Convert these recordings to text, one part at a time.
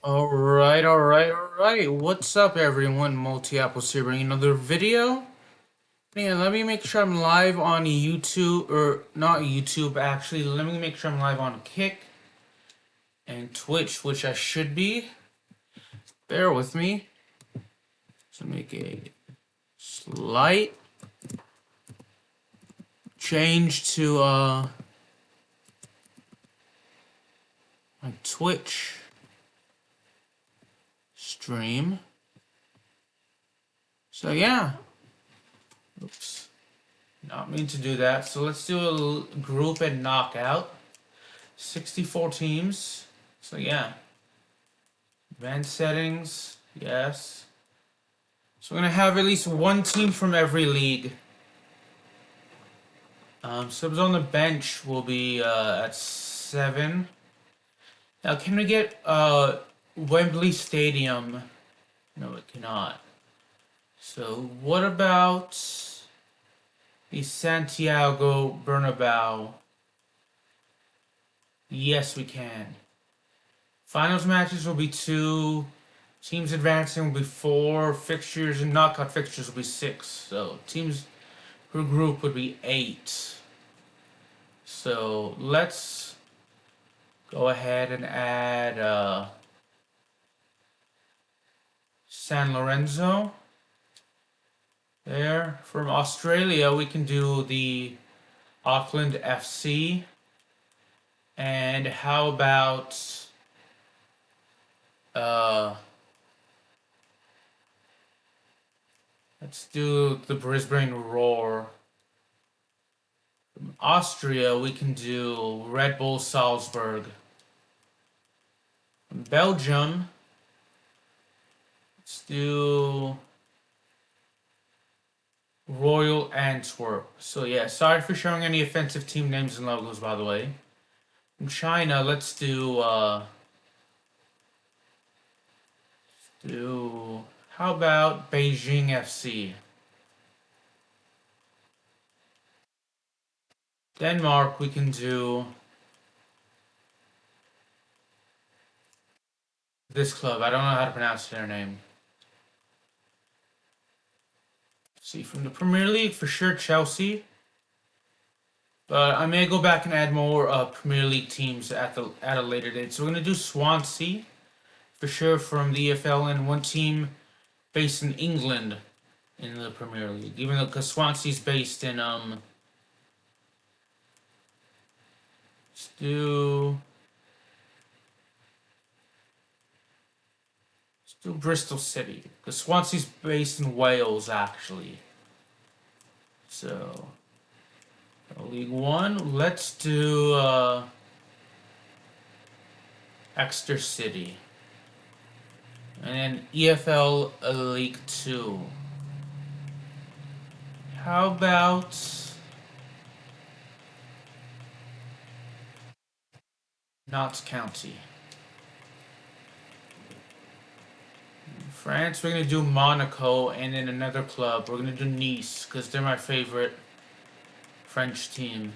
Alright. What's up, everyone? Multi-Apples here bringing another video. Yeah, let me make sure I'm live on YouTube, or not YouTube, actually. Let me make sure I'm live on Kick and Twitch, which I should be. Bear with me. So make a slight change to my Twitch stream. So yeah. Oops. Not mean to do that. So let's do a group and knockout. 64 teams. So yeah. Advanced settings. Yes. So we're gonna have at least one team from every league. Subs on the bench will be at 7. Now, can we get Wembley Stadium? No, it cannot. So what about the Santiago Bernabeu? Yes, we can. Finals matches will be 2. Teams advancing will be 4. Fixtures and knockout fixtures will be 6. So teams per group would be 8. So let's go ahead and add San Lorenzo. There. From Australia, we can do the Auckland FC. And how about let's do the Brisbane Roar. From Austria, we can do Red Bull Salzburg. From Belgium, let's do Royal Antwerp. So yeah, sorry for showing any offensive team names and logos, by the way. From China, let's do how about Beijing FC? Denmark, we can do this club. I don't know how to pronounce their name. See, from the Premier League, for sure, Chelsea. But I may go back and add more Premier League teams at a later date. So we're gonna do Swansea, for sure, from the EFL, and one team based in England in the Premier League. Even though, because Swansea's based in let's do Bristol City, because Swansea's based in Wales, actually. So League One, let's do Exeter City. And then EFL League 2. How about Notts County? In France, we're going to do Monaco, and then another club. We're going to do Nice, because they're my favorite French team.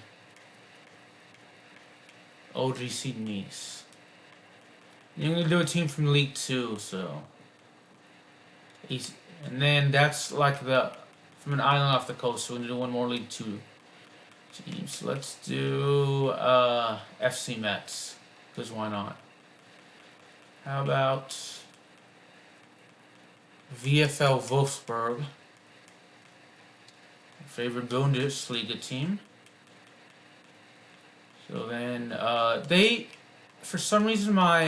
OGC Nice. You're going to do a team from League 2, so. And then that's like from an island off the coast, so we're going to do one more League 2 team. So let's do FC Metz, because why not? How about VfL Wolfsburg, favorite Bundesliga team. So then they, for some reason, my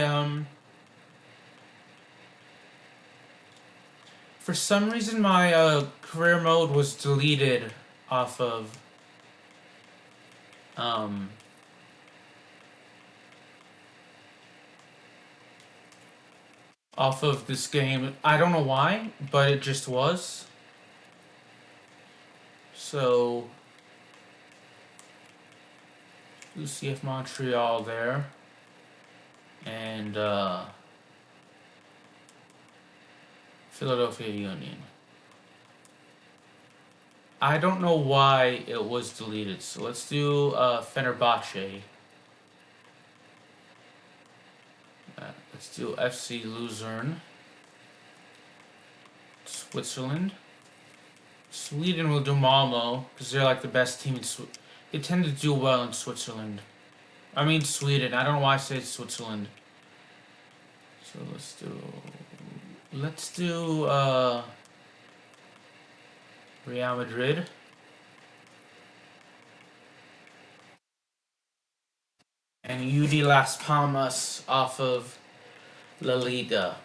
career mode was deleted off of this game. I don't know why, but it just was. So UCF Montreal there, and Philadelphia Union. I don't know why it was deleted, so let's do Fenerbahce. Let's do FC Luzern. Switzerland. Sweden will do Malmo because they're like the best team in Sweden. They tend to do well in Switzerland. I mean Sweden. I don't know why I say Switzerland. So let's do Real Madrid. And UD Las Palmas off of La Liga.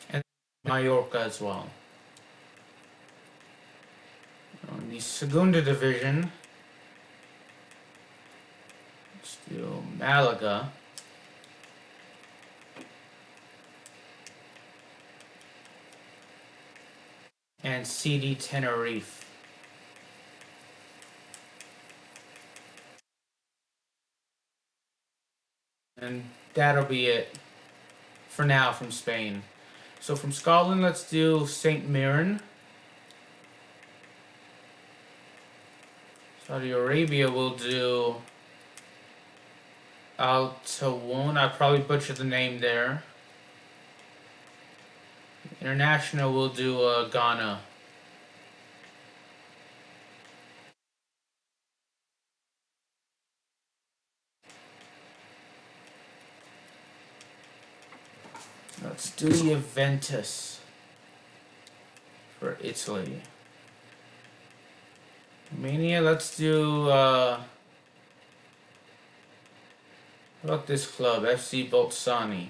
And Mallorca as well. On the Segunda Division, let's do Malaga. And CD Tenerife. And that'll be it for now from Spain. So from Scotland, let's do St. Mirren. Saudi Arabia will do Al Tawun. I probably butchered the name there. International will do Ghana. Let's do Juventus for Italy. Romania, let's do how about this club, FC Bolzani.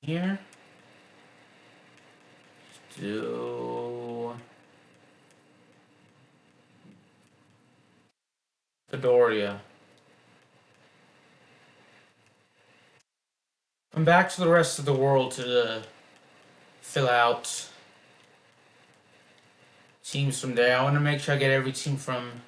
Here. Let's do Sampdoria. I'm back to the rest of the world to fill out teams from there. I want to make sure I get every team from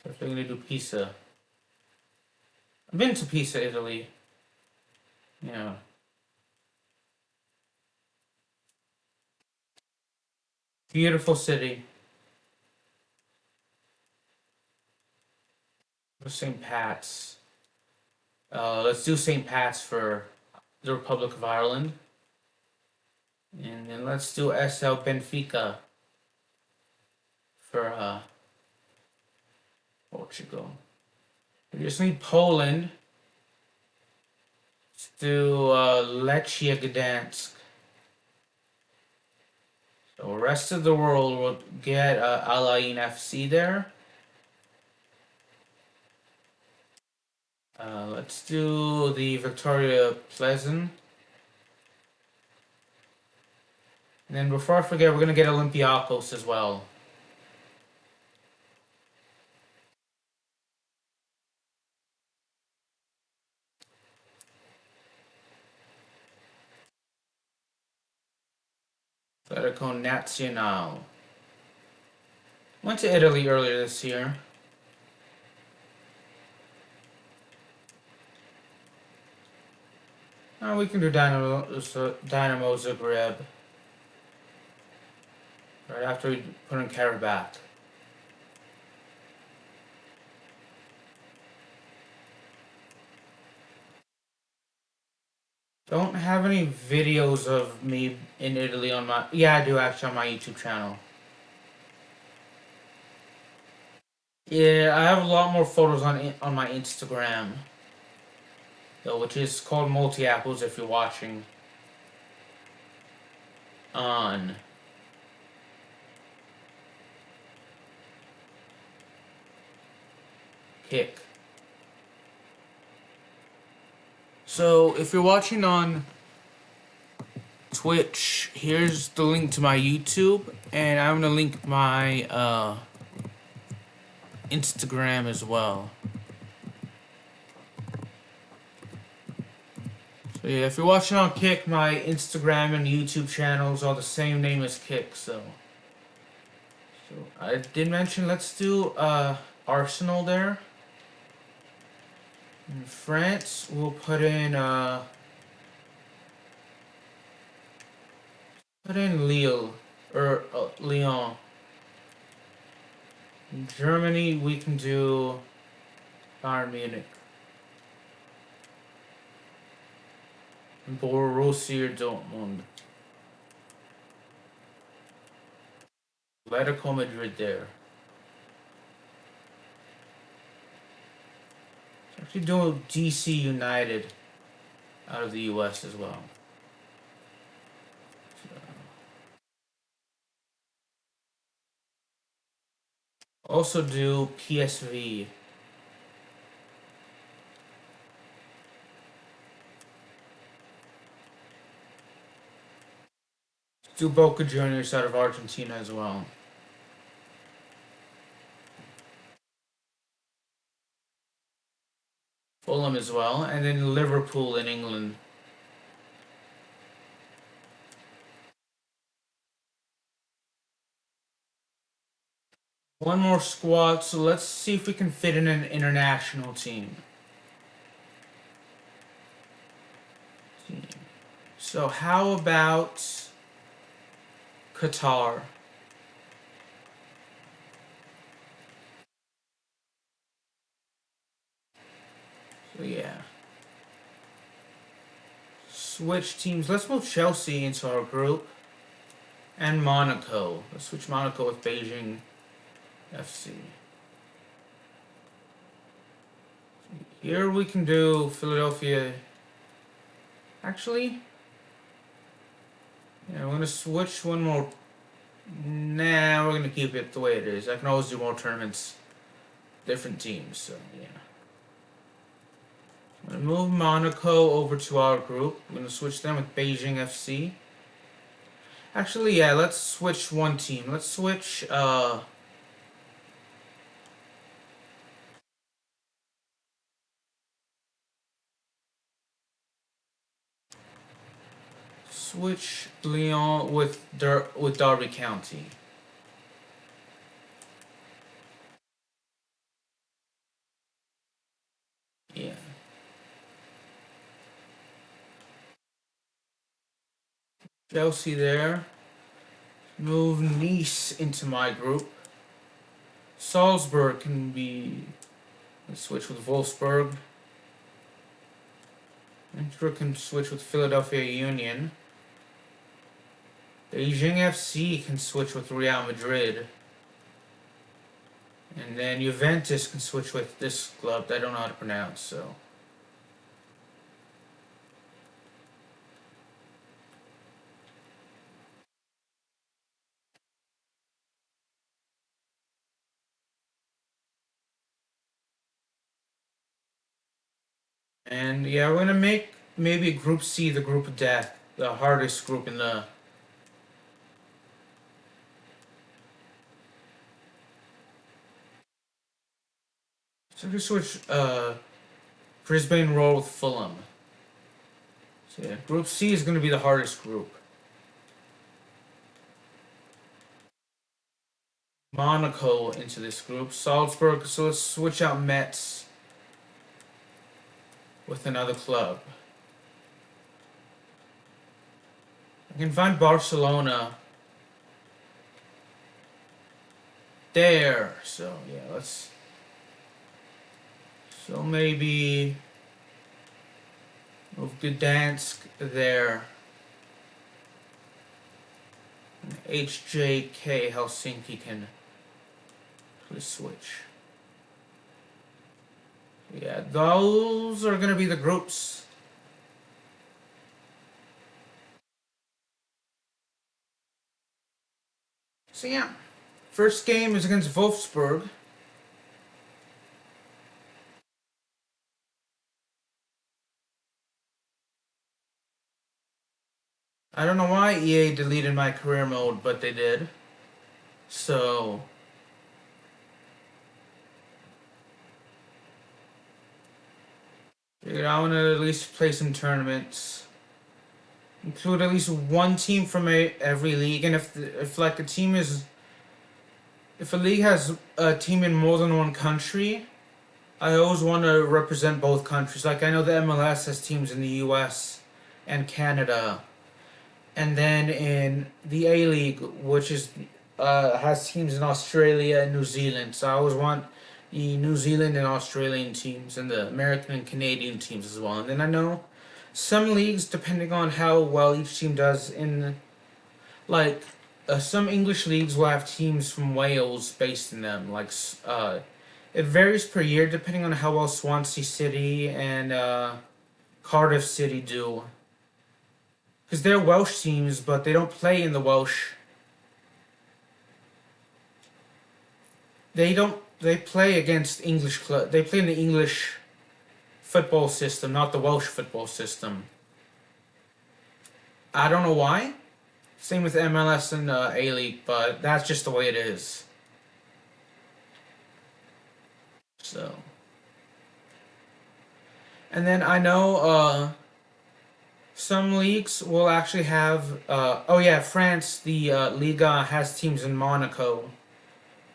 so if they're going to do Pisa. I've been to Pisa, Italy. Yeah. Beautiful city. St. Pat's. Let's do St. Pat's for the Republic of Ireland. And then let's do SL Benfica for Portugal. We just need Poland. Let's do Lechia Gdansk. So the rest of the world will get Al Ain FC there. Let's do the Victoria Pleasant. And then before I forget, we're going to get Olympiacos as well. Atletico Nazionale. Went to Italy earlier this year. We can do Dynamo Zagreb. Right after we put in Karabakh. Don't have any videos of me in Italy on my... Yeah, I do actually on my YouTube channel. Yeah, I have a lot more photos on my Instagram. Though, which is called Multi Apples if you're watching on Kick. So if you're watching on Twitch, here's the link to my YouTube, and I'm gonna link my Instagram as well. So yeah, if you're watching on Kick, my Instagram and YouTube channels are the same name as Kick. So I did mention let's do Arsenal there. In France, we'll put in Lille or Lyon. In Germany, we can do Bayern Munich. And Borussia Dortmund. Atletico Madrid there. Actually doing DC United out of the US as well. Also do PSV. Do Boca Juniors out of Argentina as well. Fulham as well, and then Liverpool in England. One more squad, so let's see if we can fit in an international team. So how about Qatar? So yeah. Switch teams. Let's move Chelsea into our group. And Monaco. Let's switch Monaco with Beijing FC. Here we can do Philadelphia. Actually, yeah, we're gonna switch one more. Nah, we're gonna keep it the way it is. I can always do more tournaments, different teams. So yeah, I'm gonna move Monaco over to our group. I'm gonna switch them with Beijing FC. Actually, yeah, let's switch one team. Let's switch switch Lyon with Derby County. Yeah. Chelsea there. Move Nice into my group. Salzburg can be. Let's switch with Wolfsburg. Inter can switch with Philadelphia Union. Beijing FC can switch with Real Madrid. And then Juventus can switch with this club that I don't know how to pronounce, so. And yeah, we're gonna make maybe Group C the group of death, the hardest group in the. So just switch Brisbane Roar with Fulham. So yeah, Group C is gonna be the hardest group. Monaco into this group. Salzburg, so let's switch out Metz with another club. I can find Barcelona there. So yeah, let's. So maybe move Gdansk there. And HJK Helsinki can switch. Yeah, those are gonna be the groups. So yeah, first game is against Wolfsburg. I don't know why EA deleted my career mode, but they did. So I want to at least play some tournaments. Include at least one team from every league, and if like a team is, if a league has a team in more than one country, I always want to represent both countries. Like I know the MLS has teams in the U.S. and Canada, and then in the A League, which is has teams in Australia and New Zealand. So I always want the New Zealand and Australian teams and the American and Canadian teams as well. And then I know some leagues, depending on how well each team does in like some English leagues will have teams from Wales based in them. It varies per year depending on how well Swansea City and Cardiff City do. Because they're Welsh teams, but they don't play in the Welsh. They don't. They play against English club. They play in the English football system, not the Welsh football system. I don't know why. Same with MLS and A League, but that's just the way it is. So, and then I know some leagues will actually have. Oh yeah, France. The Liga has teams in Monaco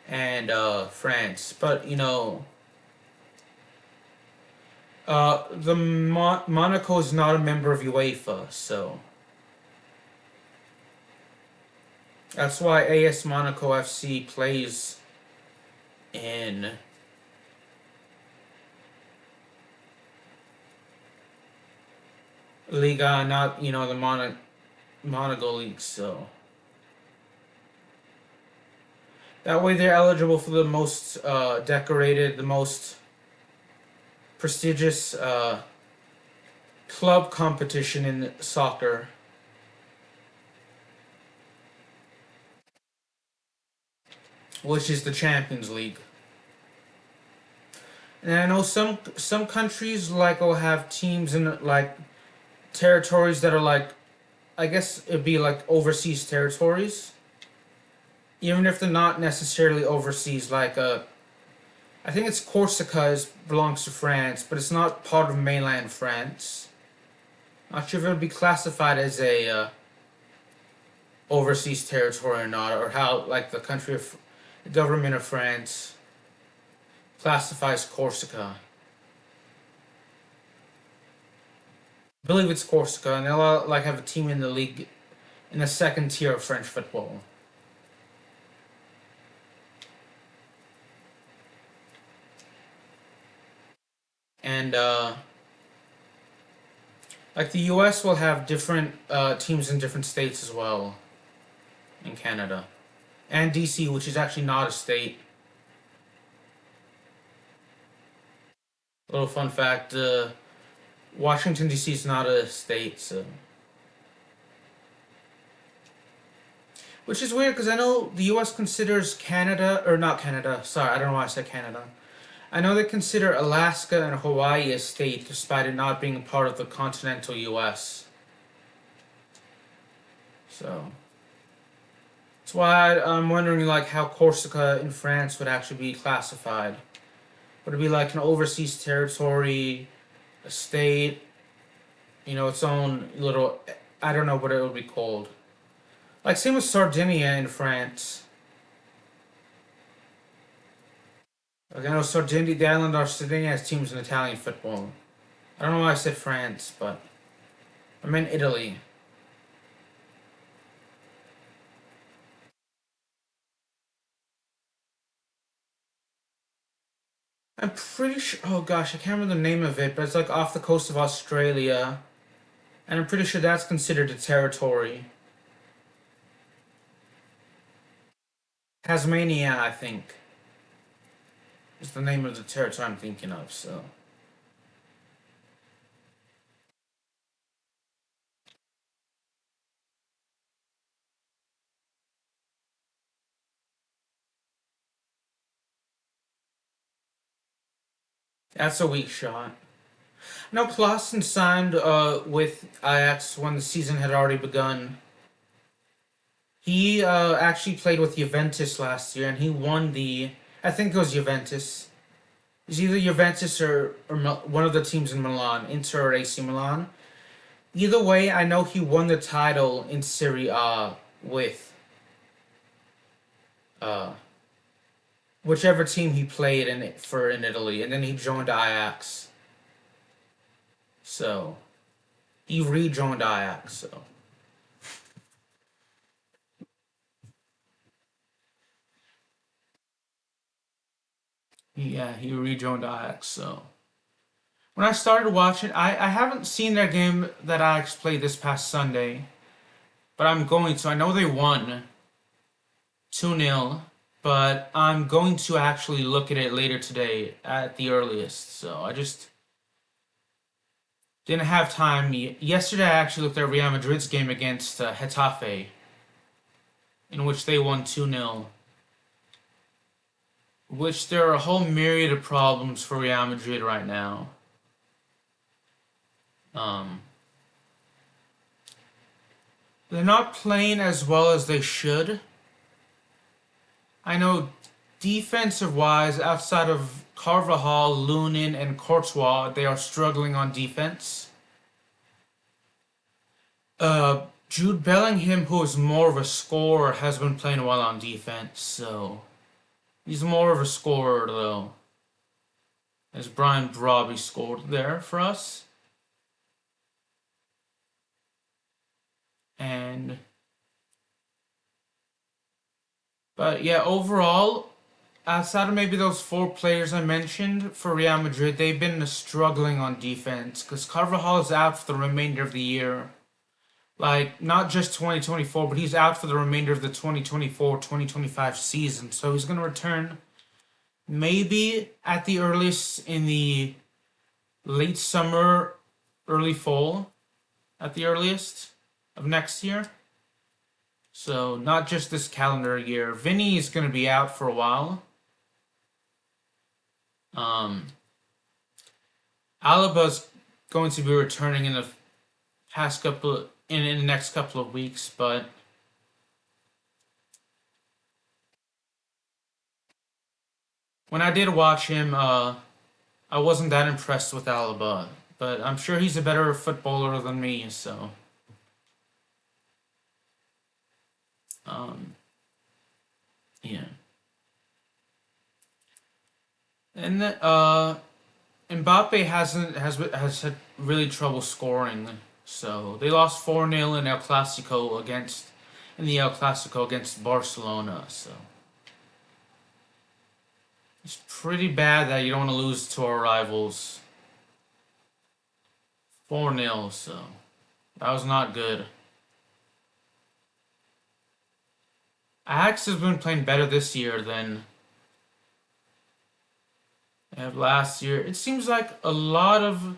and France, but you know. Monaco is not a member of UEFA, so that's why AS Monaco FC plays in Liga, not the Monaco League. So that way they're eligible for the most decorated, the most prestigious club competition in soccer. Which is the Champions League. And I know some countries will have teams in like territories that are like, I guess it'd be like overseas territories. Even if they're not necessarily overseas, I think it's Corsica belongs to France, but it's not part of mainland France. Not sure if it would be classified as a overseas territory or not, or how the government of France classifies Corsica. I believe it's Corsica, and they'll have a team in the league in the second tier of French football. And the U.S. will have different teams in different states as well. In Canada, and D.C., which is actually not a state. Little fun fact: Washington D.C. is not a state, so. Which is weird because I know the U.S. considers Canada, or not Canada. Sorry, I don't know why I said Canada. I know they consider Alaska and Hawaii a state, despite it not being part of the continental U.S. So. That's why I'm wondering how Corsica in France would actually be classified. Would it be like an overseas territory, a state, its own little, I don't know what it would be called. Like same with Sardinia in France. Like I know Sardinia, the island of Sardinia has teams in Italian football. I don't know why I said France, but I meant Italy. I'm pretty sure. Oh gosh, I can't remember the name of it, but it's like off the coast of Australia, and I'm pretty sure that's considered a territory. Tasmania, I think, is the name of the territory I'm thinking of. So. That's a weak shot. No, Clausen signed with Ajax when the season had already begun. He actually played with Juventus last year, and he won I think it was Juventus. It's either Juventus or one of the teams in Milan, Inter or AC Milan. Either way, I know he won the title in Serie A with whichever team he played in Italy, and then he joined Ajax. So he rejoined Ajax. So yeah, he rejoined Ajax. So when I started watching, I haven't seen their game that Ajax played this past Sunday, but I'm going to. I know they won 2-0, but I'm going to actually look at it later today at the earliest. So I just didn't have time. Yesterday, I actually looked at Real Madrid's game against Getafe, in which they won 2-0. Which there are a whole myriad of problems for Real Madrid right now. Um, they're not playing as well as they should. I know defensive wise, outside of Carvajal, Lunin, and Courtois, they are struggling on defense. Jude Bellingham, who is more of a scorer, has been playing well on defense, so he's more of a scorer though. As Brian Brobby scored there for us. And but yeah, overall, outside of maybe those four players I mentioned for Real Madrid, they've been struggling on defense because Carvajal is out for the remainder of the year. Like, not just 2024, but he's out for the remainder of the 2024-2025 season. So he's going to return maybe at the earliest in the late summer, early fall, at the earliest of next year. So not just this calendar year. Vinny is going to be out for a while. Um, Alaba's going to be returning in the past couple in the next couple of weeks, but when I did watch him, I wasn't that impressed with Alaba. But I'm sure he's a better footballer than me, so um, yeah. And Mbappe has had really trouble scoring. So they lost 4-0 in the El Clasico against Barcelona. So it's pretty bad that you don't want to lose to our rivals 4-0. So that was not good. Ajax has been playing better this year than they have last year. It seems like a lot of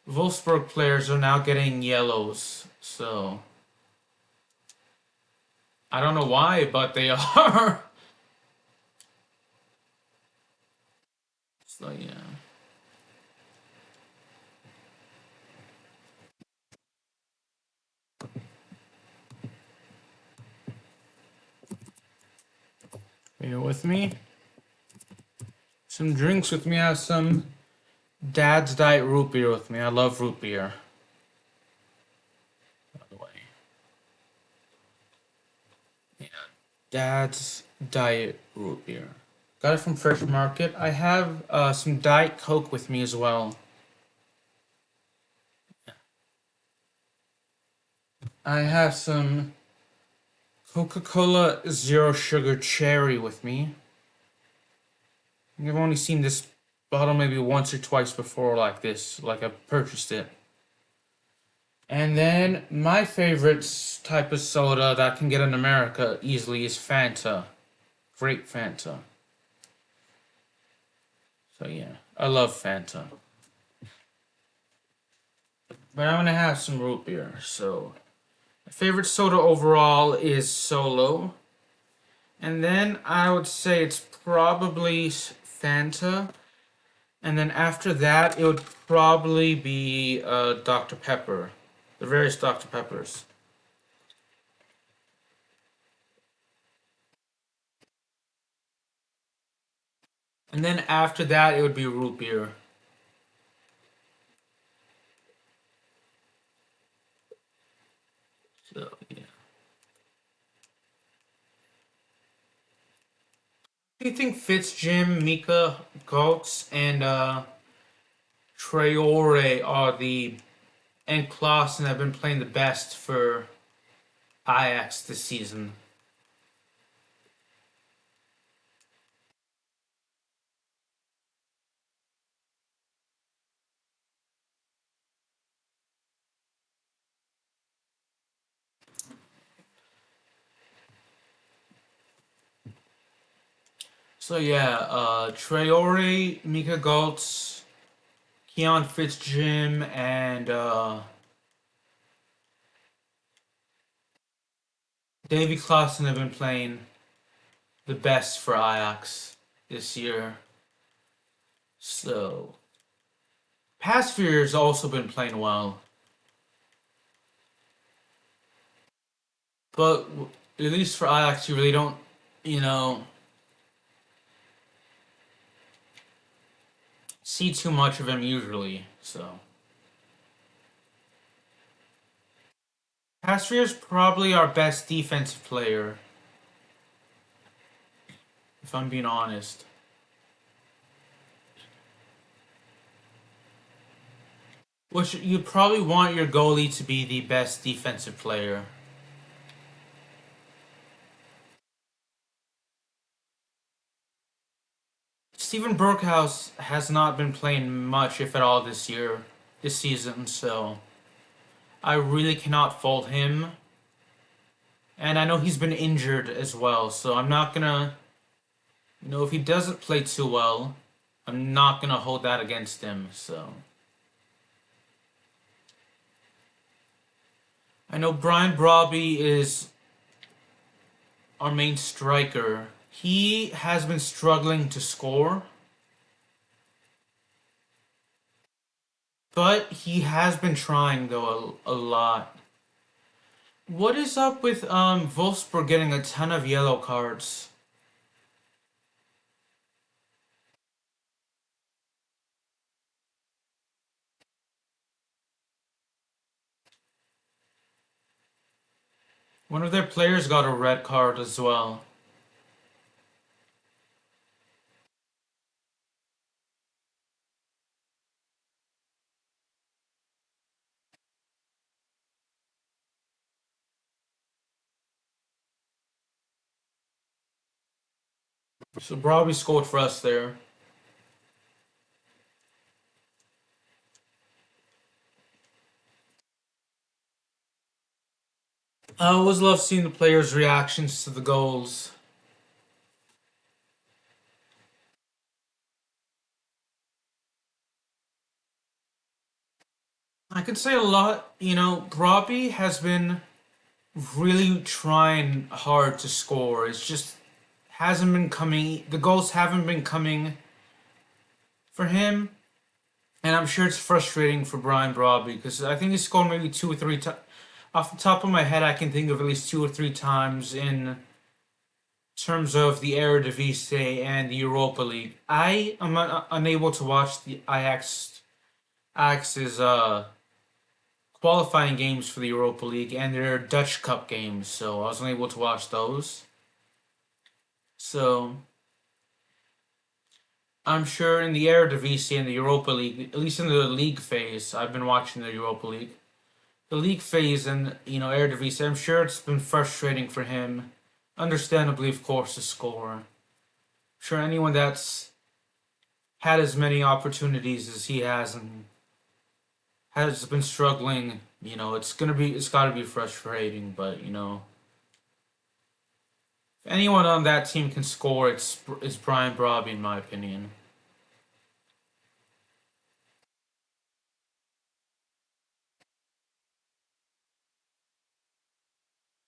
Wolfsburg players are now getting yellows. So I don't know why, but they are. So yeah. You're with me? Some drinks with me. I have some Dad's Diet root beer with me. I love root beer, by the way. Yeah. Dad's Diet root beer. Got it from Fresh Market. I have some Diet Coke with me as well. I have some Coca-Cola Zero Sugar Cherry with me. I've only seen this bottle maybe once or twice before like this, like I purchased it. And then my favorite type of soda that I can get in America easily is Fanta. Grape Fanta. So yeah, I love Fanta. But I'm gonna have some root beer. So my favorite soda overall is Solo. And then I would say it's probably Fanta. And then after that, it would probably be Dr. Pepper. The various Dr. Peppers. And then after that, it would be root beer. So yeah. Do you think Fitzjim, Mika, Gultz, and Traore are the and Klaassen have been playing the best for Ajax this season? So yeah, Traore, Mika Gultz, Keon Fitzjim, and Davy Klaassen have been playing the best for Ajax this year. So Pasveer's also been playing well, but at least for Ajax, you really don't, you know, see too much of him usually. So Pasveer's probably our best defensive player, if I'm being honest. Which you probably want your goalie to be the best defensive player. Steven Berghaus has not been playing much, if at all, this season, so I really cannot fault him. And I know he's been injured as well, so I'm not gonna, if he doesn't play too well, I'm not gonna hold that against him, so. I know Brian Brobby is our main striker. He has been struggling to score, but he has been trying, though, a lot. What is up with Wolfsburg getting a ton of yellow cards? One of their players got a red card as well. So Brobby scored for us there. I always love seeing the players' reactions to the goals. I could say a lot, Brobby has been really trying hard to score. It's just hasn't been coming. The goals haven't been coming for him, and I'm sure it's frustrating for Brian Brobby because I think he scored maybe two or three times. Off the top of my head, I can think of at least two or three times in terms of the Eredivisie and the Europa League. I am unable to watch the Ajax's qualifying games for the Europa League and their Dutch Cup games, so I was unable to watch those. So I'm sure in the Eredivisie and the Europa League, at least in the league phase, I've been watching the Europa League. The league phase and Eredivisie, I'm sure it's been frustrating for him. Understandably, of course, to score. I'm sure anyone that's had as many opportunities as he has and has been struggling, it's got to be frustrating. But if anyone on that team can score, it's Brian Brobby in my opinion.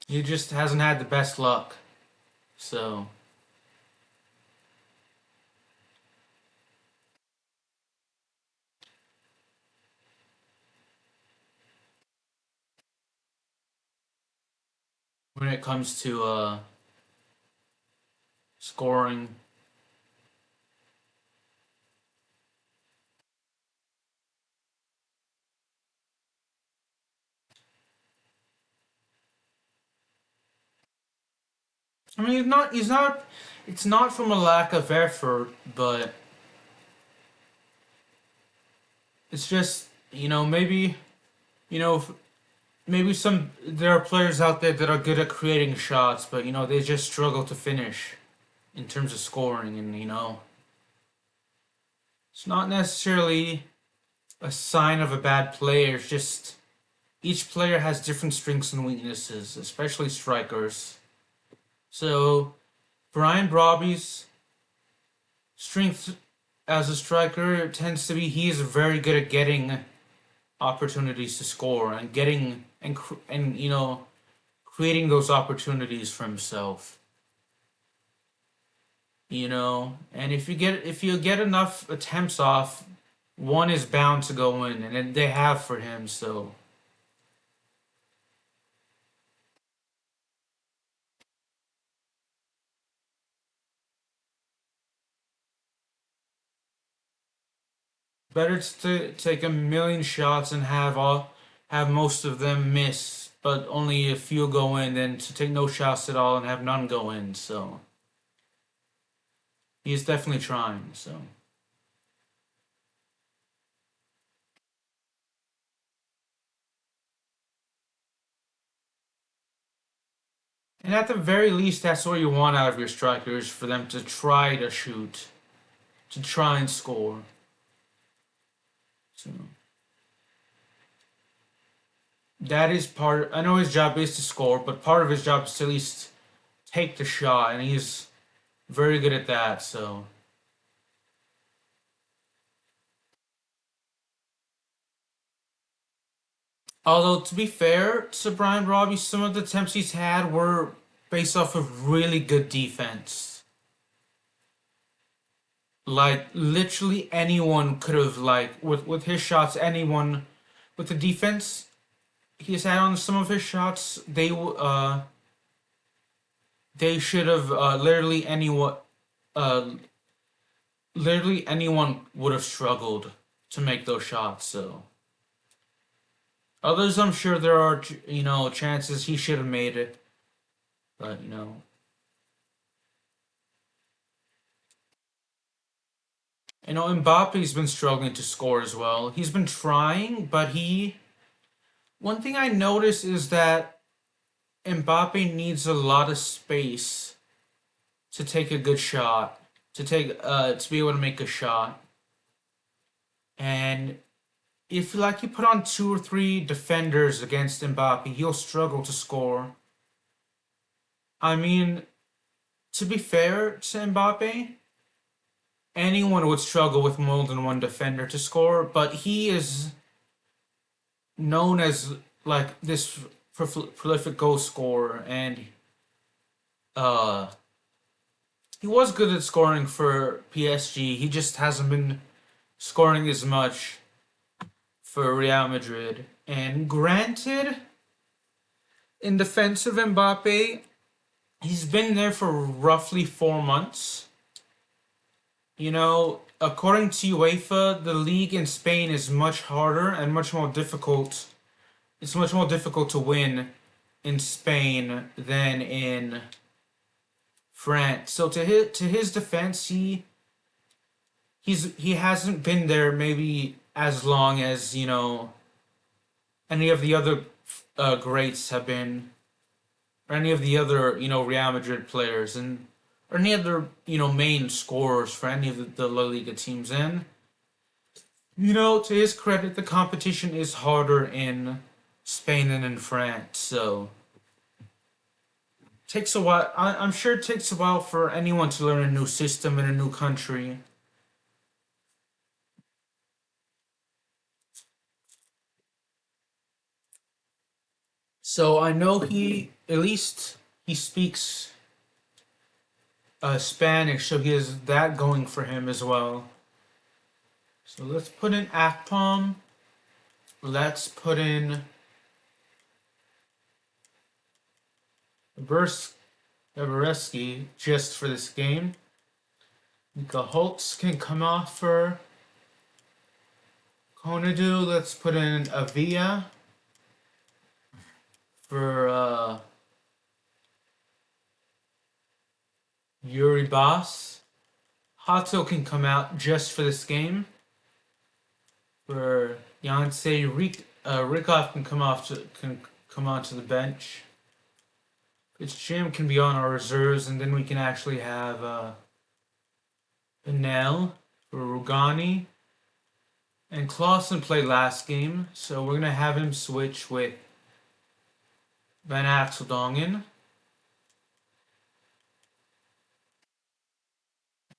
He just hasn't had the best luck. So when it comes to scoring, I mean, he's not. It's not from a lack of effort, but it's just, maybe, you know, maybe there are players out there that are good at creating shots, but, they just struggle to finish in terms of scoring, and, it's not necessarily a sign of a bad player, it's just each player has different strengths and weaknesses, especially strikers. So, Brian Brobby's strength as a striker tends to be he is very good at getting opportunities to score and getting and creating those opportunities for himself. And if you get enough attempts off, one is bound to go in, and they have for him. So better to take a million shots and have most of them miss, but only a few go in, than to take no shots at all and have none go in. So he's definitely trying. So. And at the very least, that's what you want out of your strikers, for them to try to shoot, to try and score. So that is part. I know his job is to score, but part of his job is to at least take the shot, and he's very good at that. So, although to be fair to Brian Robbie, some of the attempts he's had were based off of really good defense. Like literally anyone could have, like, with his shots, anyone with the defense he's had on some of his shots, they should have uh literally anyone would have struggled to make those shots. So others, I'm sure there are chances he should have made it, but Mbappe's been struggling to score as well. He's been trying, but he one thing I noticed is that Mbappe needs a lot of space to take a good shot, to be able to make a shot. And if like you put on two or three defenders against Mbappe, he'll struggle to score. I mean, to be fair to Mbappe, anyone would struggle with more than one defender to score, but he is known as like this prolific goal scorer, and uh, he was good at scoring for PSG. He just hasn't been scoring as much for Real Madrid. And granted, in defense of Mbappe, he's been there for roughly 4 months. According to UEFA, the league in Spain is much harder and much more difficult. It's much more difficult to win in Spain than in France. So to his defense, he hasn't been there maybe as long as any of the other greats have been, or any of the other Real Madrid players, and or any other main scorers for any of the La Liga teams. And to his credit, the competition is harder in Spain than in France. So takes a while. I'm sure it takes a while for anyone to learn a new system in a new country. So I know at least he speaks Spanish, so he has that going for him as well. So let's put in Akpom. Let's put in Evereski just for this game. The Holtz can come off for Konadu. Let's put in Avia for Yuri Boss. Hato can come out just for this game. For Yancey, Rikov can come onto the bench. Its Jim can be on our reserves, and then we can actually have Benel for Rugani. And Clausen played last game, so we're gonna have him switch with Van Axel Dongen.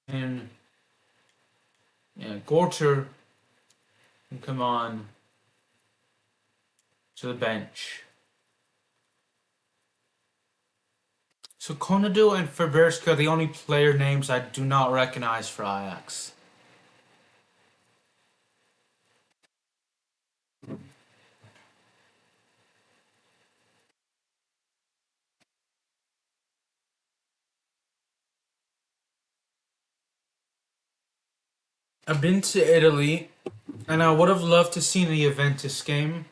And yeah, Gorter can come on to the bench. So Konadu and Faberska are the only player names I do not recognize for Ajax. I've been to Italy, and I would have loved to see the Juventus game,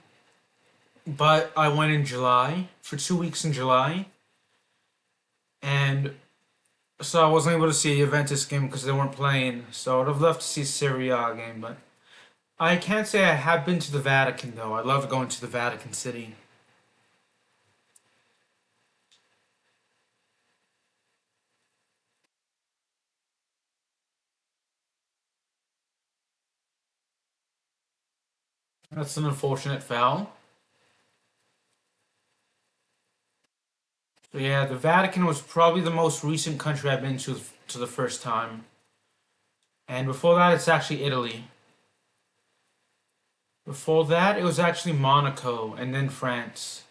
but I went in July, for 2 weeks in July, and so I wasn't able to see a Juventus game because they weren't playing, so I would have loved to see a Serie A game, but I can't say I have been to the Vatican, though. I love going to the Vatican City. That's an unfortunate foul. So yeah, the Vatican was probably the most recent country I've been to the first time. And before that, it's actually Italy. Before that, it was actually Monaco and then France.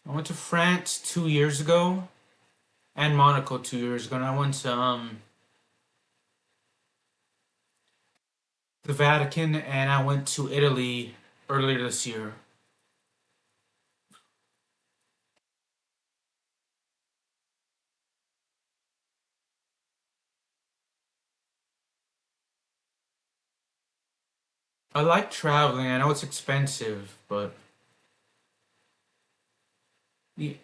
I went to France 2 years ago and Monaco 2 years ago, and I went to the Vatican and I went to Italy earlier this year. I like traveling. I know it's expensive, but the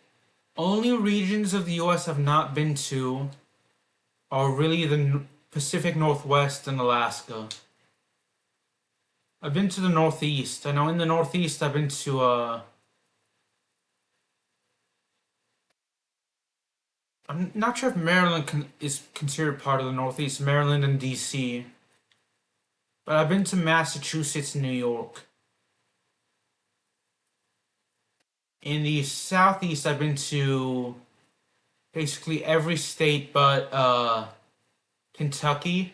only regions of the US I've not been to are really the Pacific Northwest and Alaska. I've been to the Northeast. I know in the Northeast I've been to I'm not sure if Maryland is considered part of the Northeast, Maryland and DC. But I've been to Massachusetts and New York. In the Southeast I've been to basically every state but Kentucky.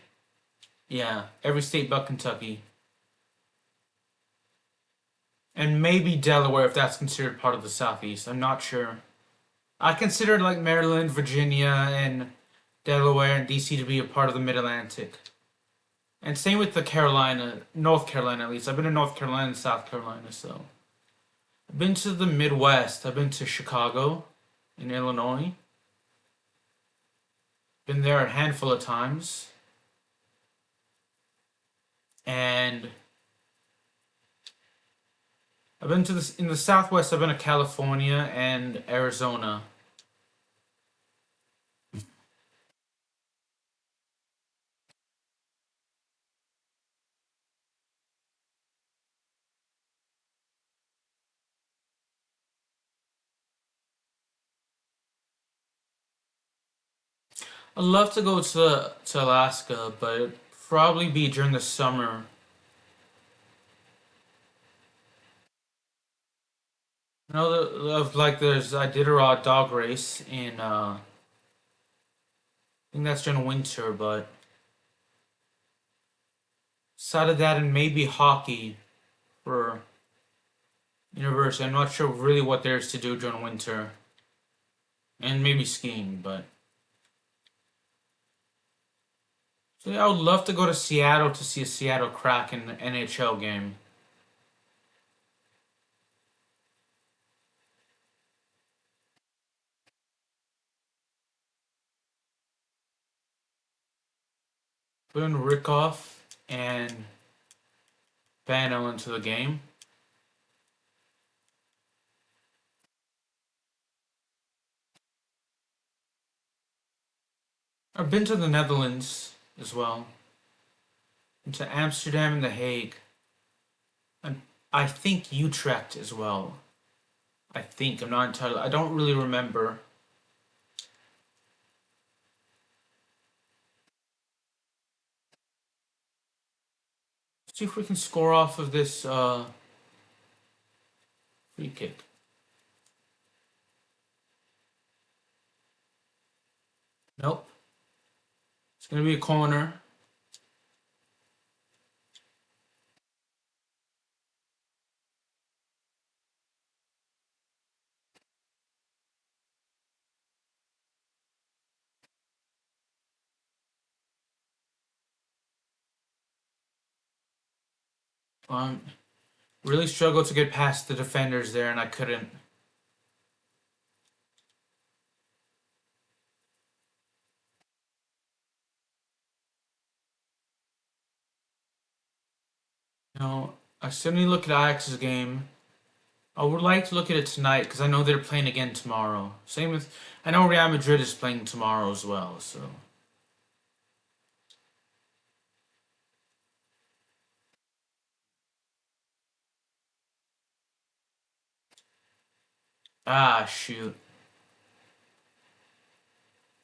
Yeah, every state but Kentucky. And maybe Delaware if that's considered part of the Southeast. I'm not sure. I consider like Maryland, Virginia, and Delaware and DC to be a part of the Mid-Atlantic. And same with the Carolina, North Carolina at least. I've been to North Carolina and South Carolina, so. I've been to the Midwest. I've been to Chicago in Illinois. Been there a handful of times. And I've been to this in the Southwest. I've been to California and Arizona. I'd love to go to Alaska, but it'd probably be during the summer. I know of like there's Iditarod dog race in I think that's during winter, but aside of that and maybe hockey for university. I'm not sure really what there's to do during winter. And maybe skiing, but so yeah, I would love to go to Seattle to see a Seattle Kraken NHL game. Put in Rickoff and Bano into the game. I've been to the Netherlands as well. Been to Amsterdam and The Hague. And I think Utrecht as well. I think. I'm not entirely. I don't really remember. Let's see if we can score off of this free kick. Nope. It's going to be a corner. Really struggled to get past the defenders there, and I couldn't. You know, I still need to look at Ajax's game. I would like to look at it tonight because I know they're playing again tomorrow. Same with, I know Real Madrid is playing tomorrow as well. So shoot,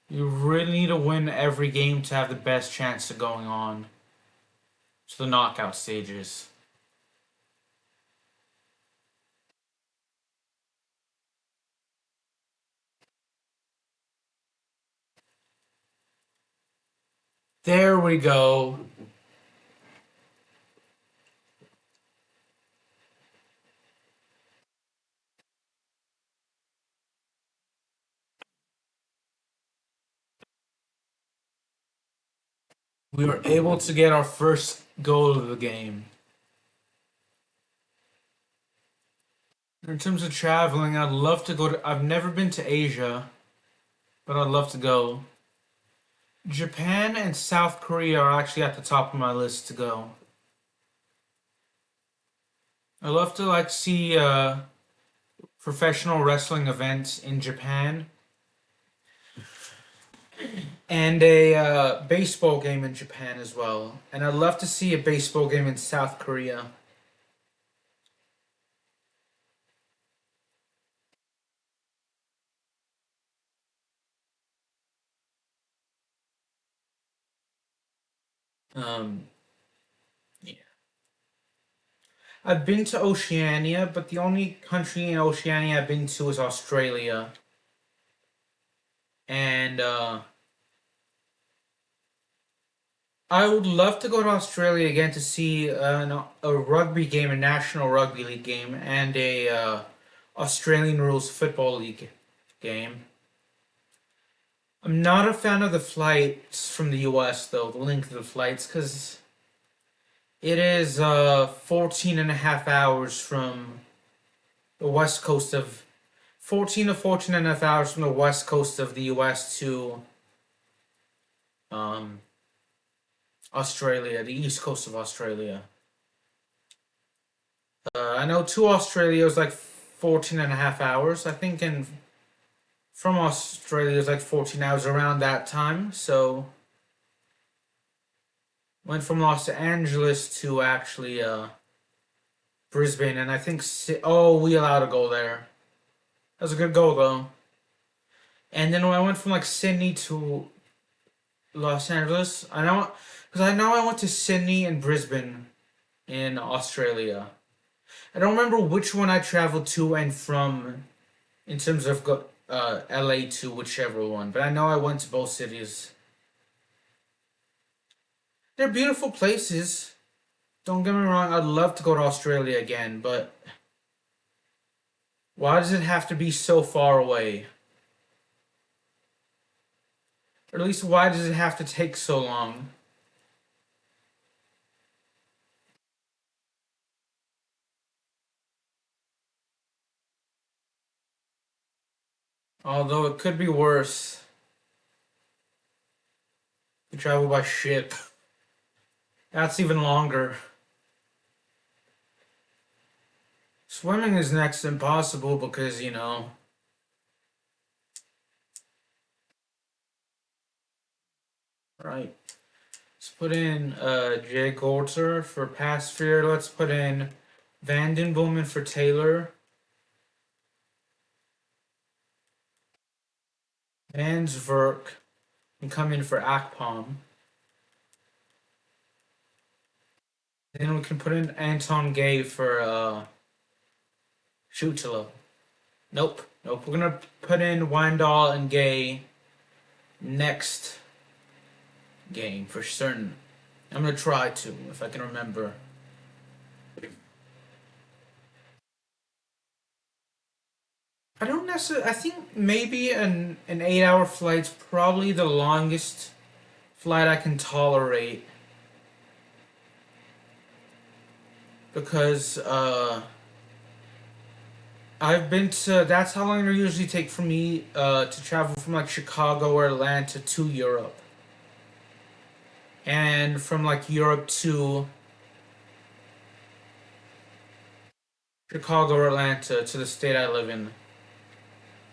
you really need to win every game to have the best chance of going on to the knockout stages. There we go. We were able to get our first goal of the game. In terms of traveling, I'd love to go to. I've never been to Asia, but I'd love to go. Japan and South Korea are actually at the top of my list to go. I love to like see professional wrestling events in Japan and a baseball game in Japan as well. And I'd love to see a baseball game in South Korea. Um, yeah. I've been to Oceania, but the only country in Oceania I've been to is Australia. And I would love to go to Australia again to see a rugby game, a National Rugby League game, and a Australian Rules Football League game. I'm not a fan of the flights from the US, though, the length of the flights, because it is 14 and a half hours from the west coast of 14 to 14 and a half hours from the west coast of the US to um, Australia, the east coast of Australia. I know to Australia is like 14 and a half hours. I think in from Australia is like 14 hours around that time. So went from Los Angeles to actually Brisbane, and I think oh, we allowed a goal there. That was a good goal though. And then when I went from like Sydney to Los Angeles, I know because I know I went to Sydney and Brisbane in Australia. I don't remember which one I traveled to and from in terms of LA to whichever one, but I know I went to both cities. They're beautiful places. Don't get me wrong, I'd love to go to Australia again, but why does it have to be so far away? Or at least why does it have to take so long? Although it could be worse. You travel by ship. That's even longer. Swimming is next to impossible because, you know, Right. Let's put in Jay Goldser for pass fear. Let's put in Vanden Bowman for Taylor. Van Zwerk can come in for Akpom. Then we can put in Anton Gay for Shutalo. Nope. Nope. We're gonna put in Wandal and Gay next game for certain. I'm gonna try to, if I can remember. I don't necessarily. I think maybe an 8-hour flight's probably the longest flight I can tolerate because I've been to. That's how long it usually take for me to travel from like Chicago or Atlanta to Europe, and from like Europe to Chicago or Atlanta to the state I live in.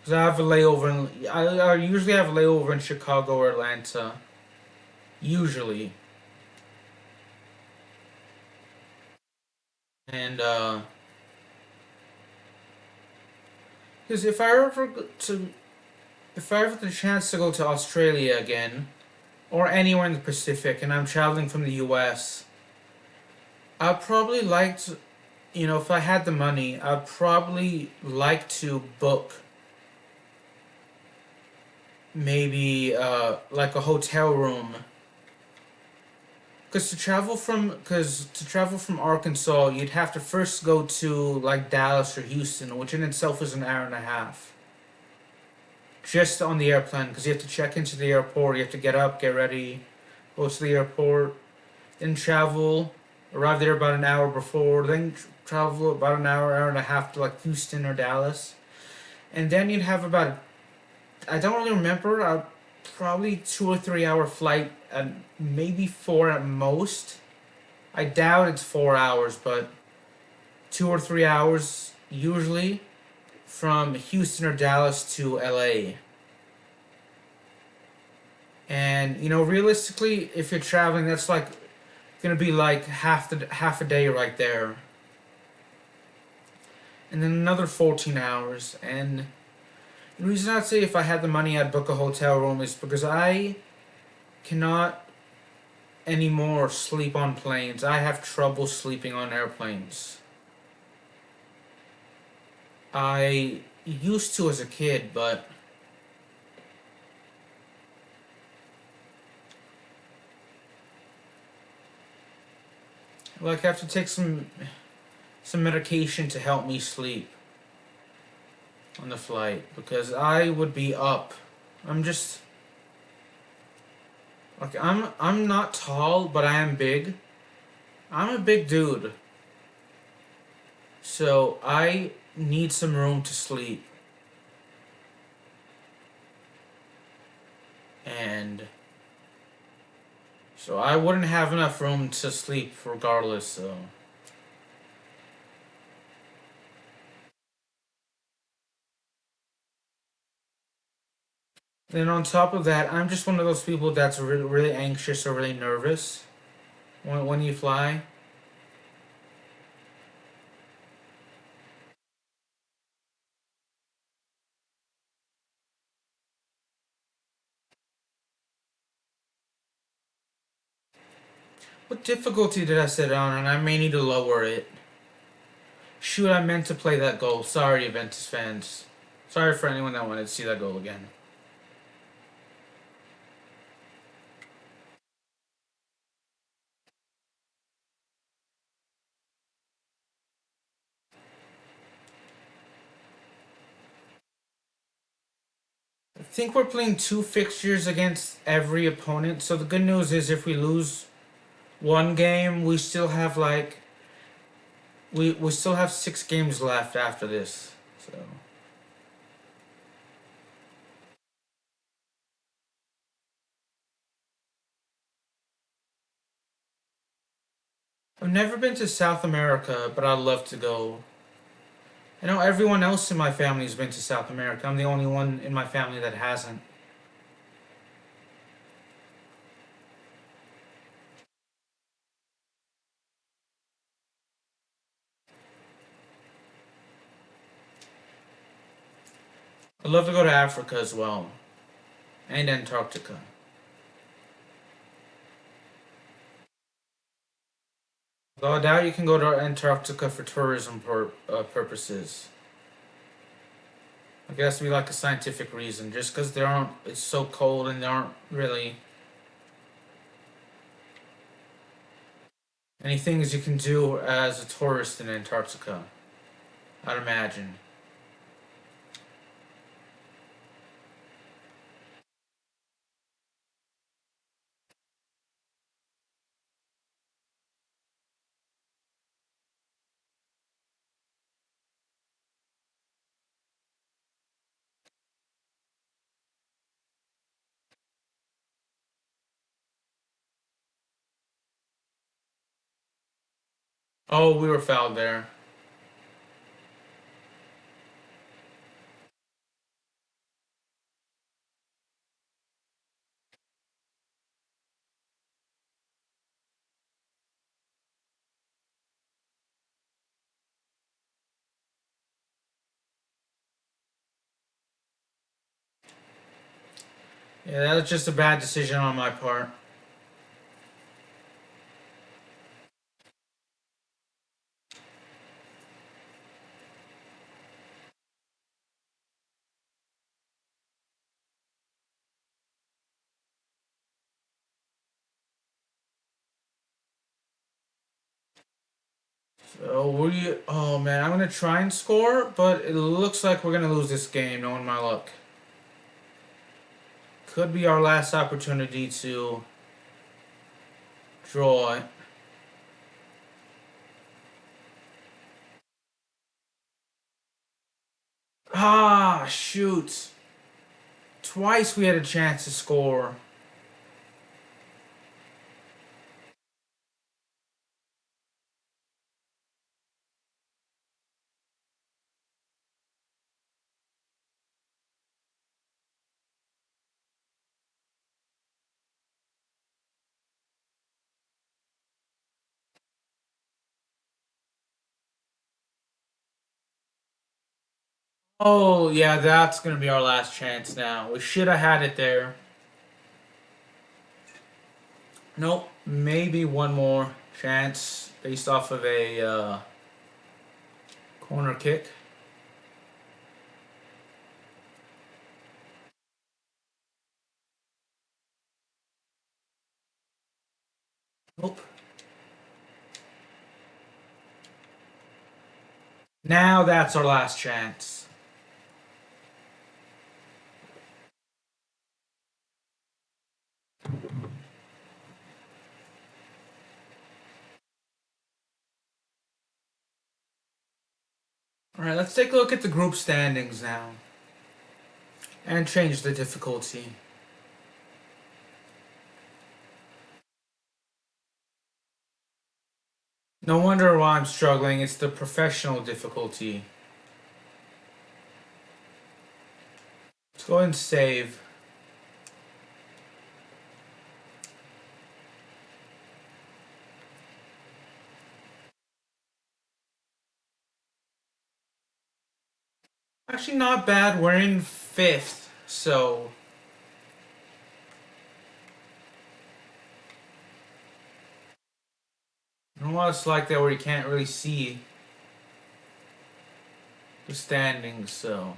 Because I have a layover in. I usually have a layover in Chicago or Atlanta. Usually. And because if I ever get the chance to go to Australia again, or anywhere in the Pacific, and I'm traveling from the U.S., I'd probably like to, if I had the money, I'd probably like to book maybe like a hotel room. Because to travel from Arkansas, you'd have to first go to like Dallas or Houston, which in itself is an hour and a half. Just on the airplane, because you have to check into the airport, you have to get up, get ready, go to the airport, then travel, arrive there about an hour before, then travel about an hour, hour and a half to like Houston or Dallas. And then you'd have about, I don't really remember, probably 2 or 3 hour flight, and maybe 4 at most. I doubt it's 4 hours, but 2 or 3 hours usually from Houston or Dallas to LA. And realistically, if you're traveling, that's like gonna be like half a day right there, and then another 14 hours. And the reason I'd say if I had the money, I'd book a hotel room is because I cannot anymore sleep on planes. I have trouble sleeping on airplanes. I used to as a kid, but like I have to take some medication to help me sleep on the flight because I would be up. I'm just like I'm not tall, but I am big. I'm a big dude. So I need some room to sleep. And so I wouldn't have enough room to sleep regardless, so then on top of that, I'm just one of those people that's really, really anxious or really nervous when you fly. What difficulty did I set on? And I may need to lower it. Shoot, I meant to play that goal. Sorry, Juventus fans. Sorry for anyone that wanted to see that goal again. I think we're playing 2 fixtures against every opponent. So the good news is if we lose one game, we still have we still have 6 games left after this. So I've never been to South America, but I'd love to go. I know everyone else in my family has been to South America. I'm the only one in my family that hasn't. I'd love to go to Africa as well. And Antarctica. Though I doubt you can go to Antarctica for tourism purposes. I guess it has to be like a scientific reason. Just because there aren't, it's so cold and there aren't really any things you can do as a tourist in Antarctica, I'd imagine. Oh, we were fouled there. Yeah, that was just a bad decision on my part. So oh man, I'm gonna try and score, but it looks like we're gonna lose this game, knowing my luck. Could be our last opportunity to draw it. Ah, shoot. Twice we had a chance to score. Oh, yeah, that's gonna be our last chance now. We should have had it there. Nope, maybe one more chance based off of a corner kick. Nope. Now that's our last chance. Alright, let's take a look at the group standings now. And change the difficulty. No wonder why I'm struggling, it's the professional difficulty. Let's go and save. Actually not bad, we're in 5th, so... I don't know what it's like there where you can't really see the standings, so...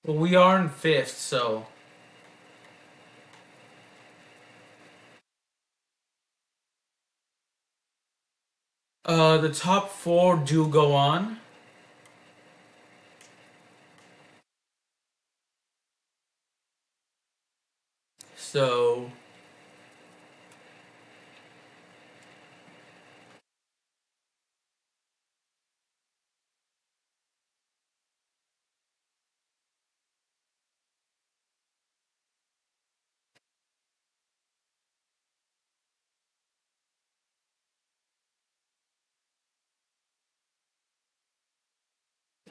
Well, we are in 5th, so... The top 4 do go on. So...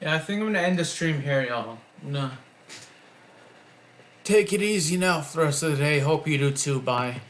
Yeah, I think I'm gonna end the stream here, y'all. I'm gonna take it easy now for the rest of the day. Hope you do too. Bye.